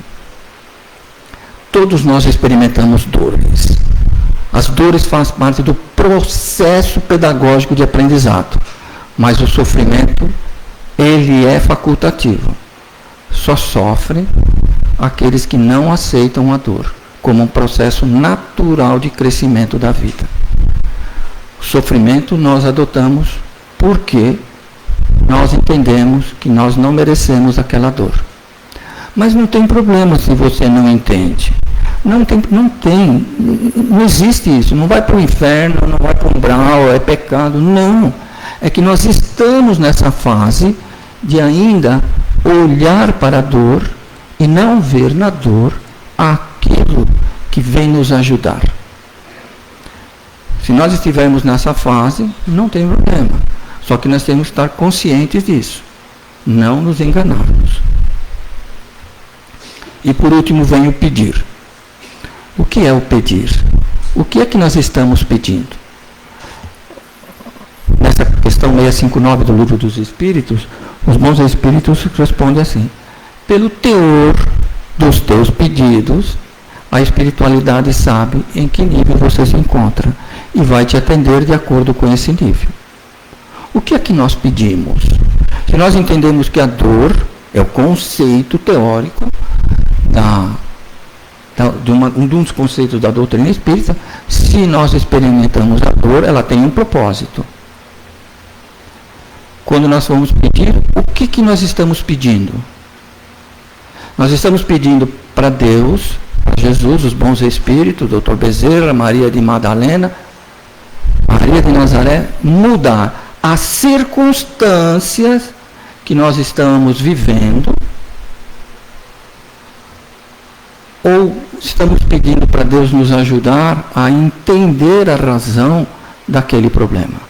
todos nós experimentamos dores. As dores fazem parte do processo pedagógico de aprendizado, mas o sofrimento, ele é facultativo. Só sofrem aqueles que não aceitam a dor como um processo natural de crescimento da vida. O sofrimento nós adotamos porque nós entendemos que nós não merecemos aquela dor. Mas não tem problema se você não entende. Não existe isso. Não vai para o inferno, não vai para o umbral, é pecado. Não. É que nós estamos nessa fase de ainda olhar para a dor e não ver na dor aquilo que vem nos ajudar. Se nós estivermos nessa fase, não tem problema. Só que nós temos que estar conscientes disso. Não nos enganarmos. E por último vem o pedir. O que é o pedir? O que é que nós estamos pedindo? Nessa questão 659 do Livro dos Espíritos, os bons espíritos respondem assim: pelo teor dos teus pedidos, a espiritualidade sabe em que nível você se encontra e vai te atender de acordo com esse nível. O que é que nós pedimos? Se nós entendemos que a dor é o conceito teórico um dos conceitos da doutrina espírita, se nós experimentamos a dor, ela tem um propósito. Quando nós vamos pedir, o que nós estamos pedindo? Nós estamos pedindo para Deus, para Jesus, os bons espíritos, Dr. Bezerra, Maria de Madalena, Maria de Nazaré, mudar as circunstâncias que nós estamos vivendo, ou estamos pedindo para Deus nos ajudar a entender a razão daquele problema.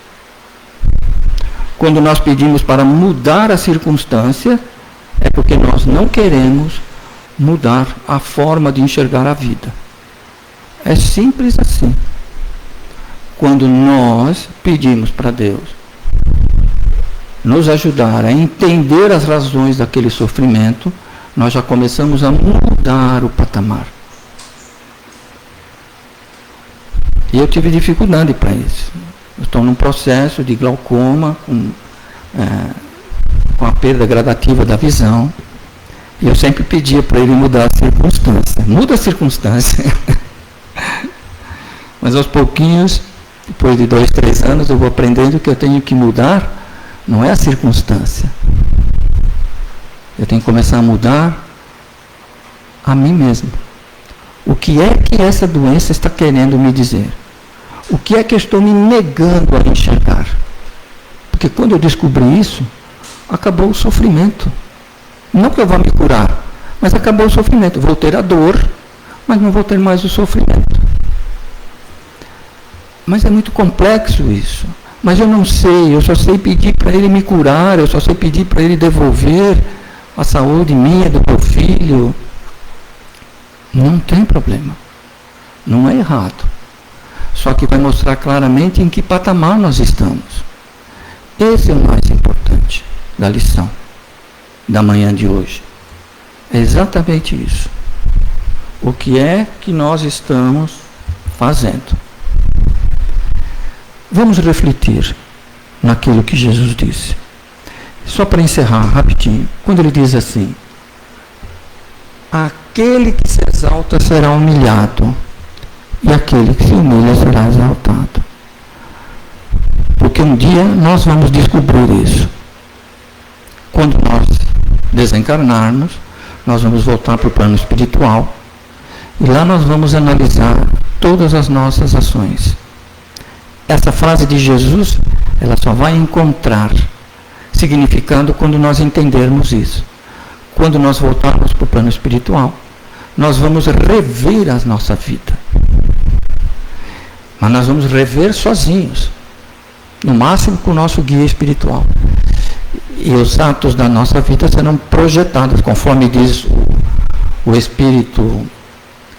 Quando nós pedimos para mudar a circunstância, é porque nós não queremos mudar a forma de enxergar a vida. É simples assim. Quando nós pedimos para Deus nos ajudar a entender as razões daquele sofrimento, nós já começamos a mudar o patamar. E eu tive dificuldade para isso. Eu estou num processo de glaucoma, com a perda gradativa da visão, e eu sempre pedia para ele mudar a circunstância. Muda a circunstância. Mas aos pouquinhos, depois de 2, 3 anos, eu vou aprendendo que eu tenho que mudar, não é a circunstância. Eu tenho que começar a mudar a mim mesmo. O que é que essa doença está querendo me dizer? O que é que eu estou me negando a enxergar? Porque quando eu descobri isso, acabou o sofrimento. Não que eu vá me curar, mas acabou o sofrimento. Vou ter a dor, mas não vou ter mais o sofrimento. Mas é muito complexo isso. Mas eu não sei, eu só sei pedir para ele me curar, eu só sei pedir para ele devolver a saúde minha, do meu filho. Não tem problema. Não é errado. Só que vai mostrar claramente em que patamar nós estamos. Esse é o mais importante da lição da manhã de hoje. É exatamente isso. O que é que nós estamos fazendo? Vamos refletir naquilo que Jesus disse. Só para encerrar rapidinho, quando ele diz assim: aquele que se exalta será humilhado, e aquele que se humilha será exaltado. Porque um dia nós vamos descobrir isso. Quando nós desencarnarmos, nós vamos voltar para o plano espiritual, e lá nós vamos analisar todas as nossas ações. Essa frase de Jesus, ela só vai encontrar significado quando nós entendermos isso. Quando nós voltarmos para o plano espiritual, nós vamos rever a nossa vida. Mas nós vamos rever sozinhos, no máximo com o nosso guia espiritual. E os atos da nossa vida serão projetados, conforme diz o Espírito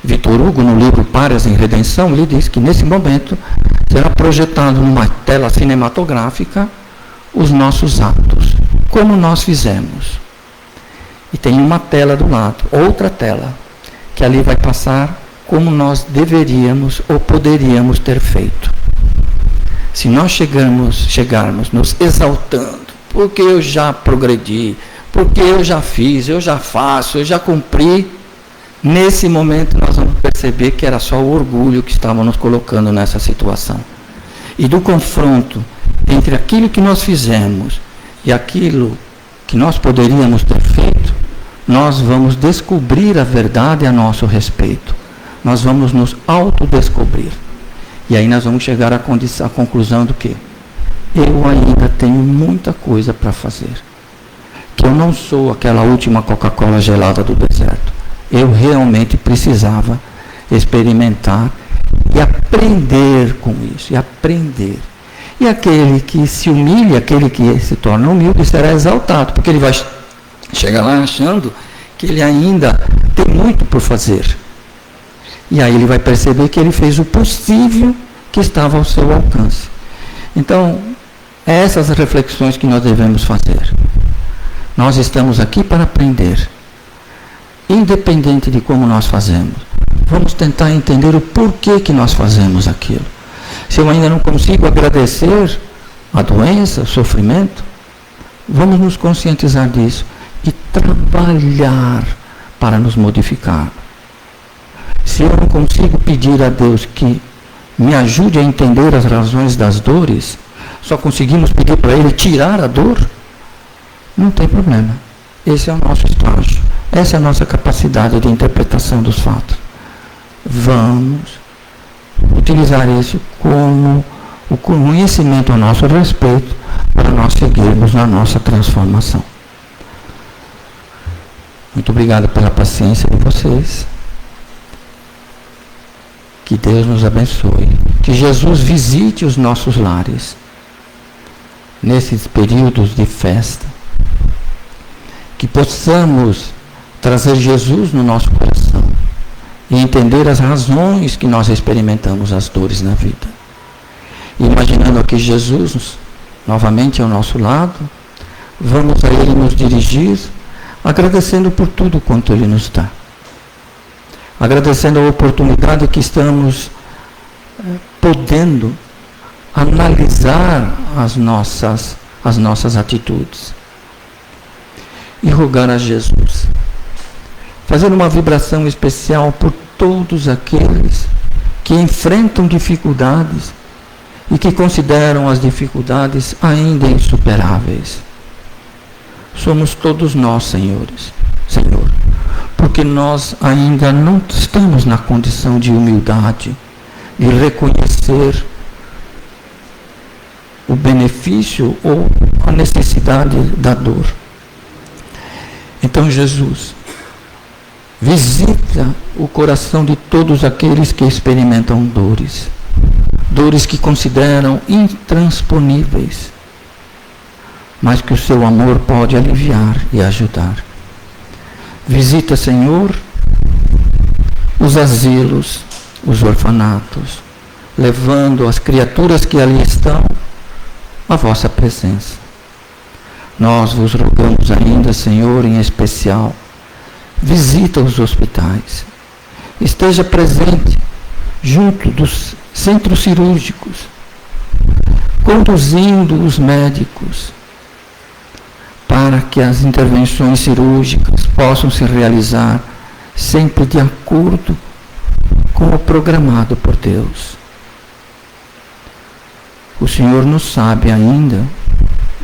Vitor Hugo no livro Párias em Redenção. Ele diz que nesse momento será projetado numa tela cinematográfica os nossos atos, como nós fizemos. E tem uma tela do lado, outra tela, que ali vai passar como nós deveríamos ou poderíamos ter feito. Se nós chegarmos nos exaltando, porque eu já progredi, porque eu já fiz, eu já faço, eu já cumpri, nesse momento nós vamos perceber que era só o orgulho que estava nos colocando nessa situação. E do confronto entre aquilo que nós fizemos e aquilo que nós poderíamos ter feito, nós vamos descobrir a verdade a nosso respeito. Nós vamos nos autodescobrir. E aí nós vamos chegar à conclusão do que? Eu ainda tenho muita coisa para fazer. Que eu não sou aquela última Coca-Cola gelada do deserto. Eu realmente precisava experimentar e aprender com isso. E aprender. E aquele que se humilha, aquele que se torna humilde, será exaltado. Porque ele vai chegar lá achando que ele ainda tem muito por fazer. E aí ele vai perceber que ele fez o possível que estava ao seu alcance. Então, essas reflexões que nós devemos fazer. Nós estamos aqui para aprender. Independente de como nós fazemos. Vamos tentar entender o porquê que nós fazemos aquilo. Se eu ainda não consigo agradecer a doença, o sofrimento, vamos nos conscientizar disso e trabalhar para nos modificar. Se eu não consigo pedir a Deus que me ajude a entender as razões das dores, só conseguimos pedir para Ele tirar a dor, não tem problema. Esse é o nosso estágio. Essa é a nossa capacidade de interpretação dos fatos. Vamos utilizar isso como o conhecimento a nosso respeito para nós seguirmos na nossa transformação. Muito obrigado pela paciência de vocês. Que Deus nos abençoe. Que Jesus visite os nossos lares nesses períodos de festa. Que possamos trazer Jesus no nosso coração e entender as razões que nós experimentamos as dores na vida. Imaginando aqui Jesus novamente ao nosso lado, vamos a Ele nos dirigir, agradecendo por tudo quanto Ele nos dá. Agradecendo a oportunidade que estamos podendo analisar as nossas atitudes. E rogar a Jesus. Fazer uma vibração especial por todos aqueles que enfrentam dificuldades e que consideram as dificuldades ainda insuperáveis. Somos todos nós, Senhor, porque nós ainda não estamos na condição de humildade, de reconhecer o benefício ou a necessidade da dor. Então, Jesus, visita o coração de todos aqueles que experimentam dores, dores que consideram intransponíveis, mas que o seu amor pode aliviar e ajudar. Visita, Senhor, os asilos, os orfanatos, levando as criaturas que ali estão à vossa presença. Nós vos rogamos ainda, Senhor, em especial, visita os hospitais, esteja presente junto dos centros cirúrgicos, conduzindo os médicos para que as intervenções cirúrgicas possam se realizar sempre de acordo com o programado por Deus. O Senhor nos sabe ainda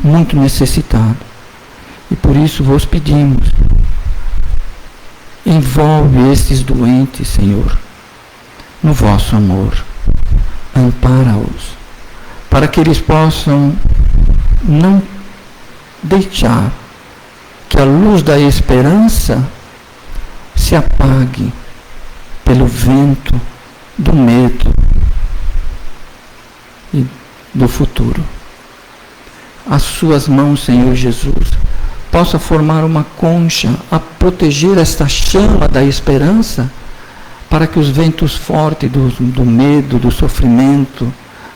muito necessitado, e por isso vos pedimos, envolve estes doentes, Senhor, no vosso amor, ampara-os, para que eles possam não deixar que a luz da esperança se apague pelo vento do medo e do futuro. As suas mãos, Senhor Jesus, possa formar uma concha a proteger esta chama da esperança, para que os ventos fortes do medo, do sofrimento,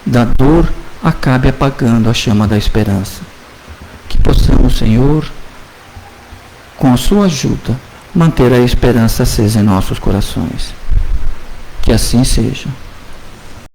da dor, acabe apagando a chama da esperança. Que possamos, Senhor, com a sua ajuda, manter a esperança acesa em nossos corações. Que assim seja.